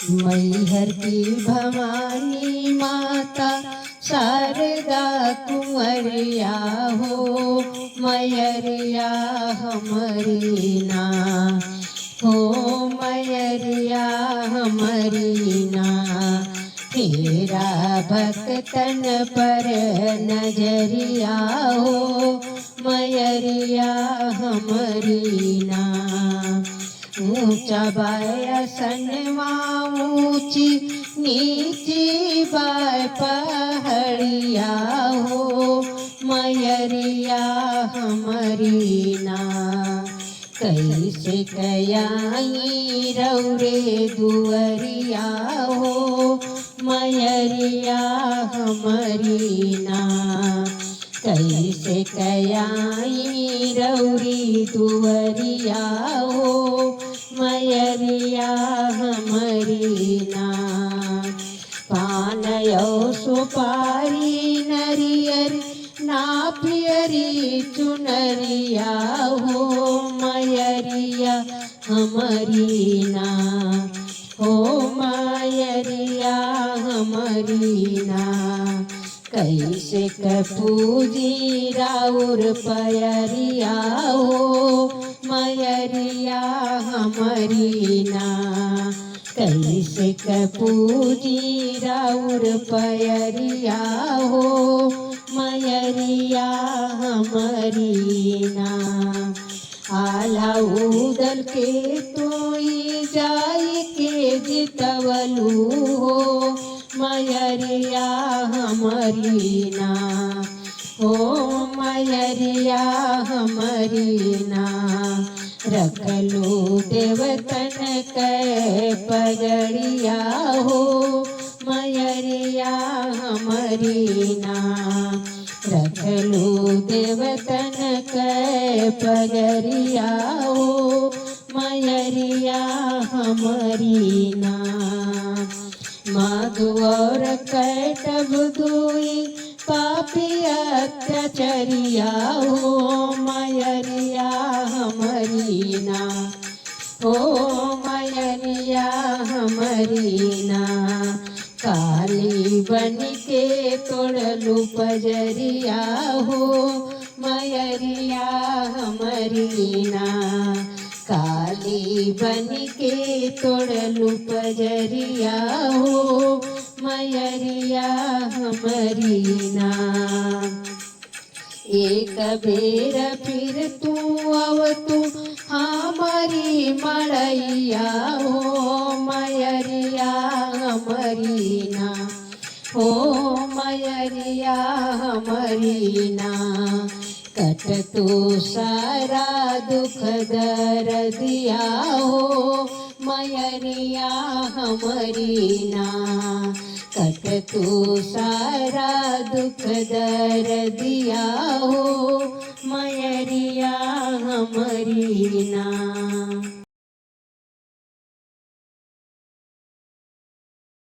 मैहर की भवानी माता शारदा कुंवरिया हो, मैयरिया हमारी ना हो, मैयरिया हमारी ना। तेरा भक्तन पर नजरिया हो, मैयरिया हमारी ना। ऊंचा बाय सनवा ऊंची नीची बाय पहाड़िया हो, मैयरिया हमारी ना। कैसे कयाई रौरे दुअरिया हो, मैयरिया हमारी ना। कैसे कयाई रौरी दुअरिया हो, मैयरिया हमारी ना। पानयो सुपारी नरियर नापियरी चुनरिया हो, मैयरिया हमारी ना हो, मैयरिया हमारी ना। कैसे कपूजी राउर पयरिया हो, मैयरिया हमारी ना। कैसे कपूजी राउर पयरिया हो, मैयरिया हमारी ना। आला उदल के तोई जाई के जितवलू हो, मैयरिया हमारी ना हो, मैयरिया हमारी ना। रखलू देवतन के पगड़िया हो, मैयरिया हमारी ना। रखलू देवतन के पगड़िया हो, मैयरिया हमारी ना। मधु और कैटब दुई पापी अत्याचरिया हो, मैयरिया हमारी ना हो, मैयरिया हमारी ना। काली बन के तोड़लू पजरिया हो, मैयरिया हमारी ना। काली बन के तोड़लू पजरिया हो, मैयरिया हमारी ना। एक बेर फिर तू अव तू हमारी मड़ैया हो, मैयरिया हमारी ना हो, मैयरिया हमारी ना। कट तू सारा दुख दर्दिया हो, मैयरिया हमारी ना। कट तू सारा दुख दर्दिया हो,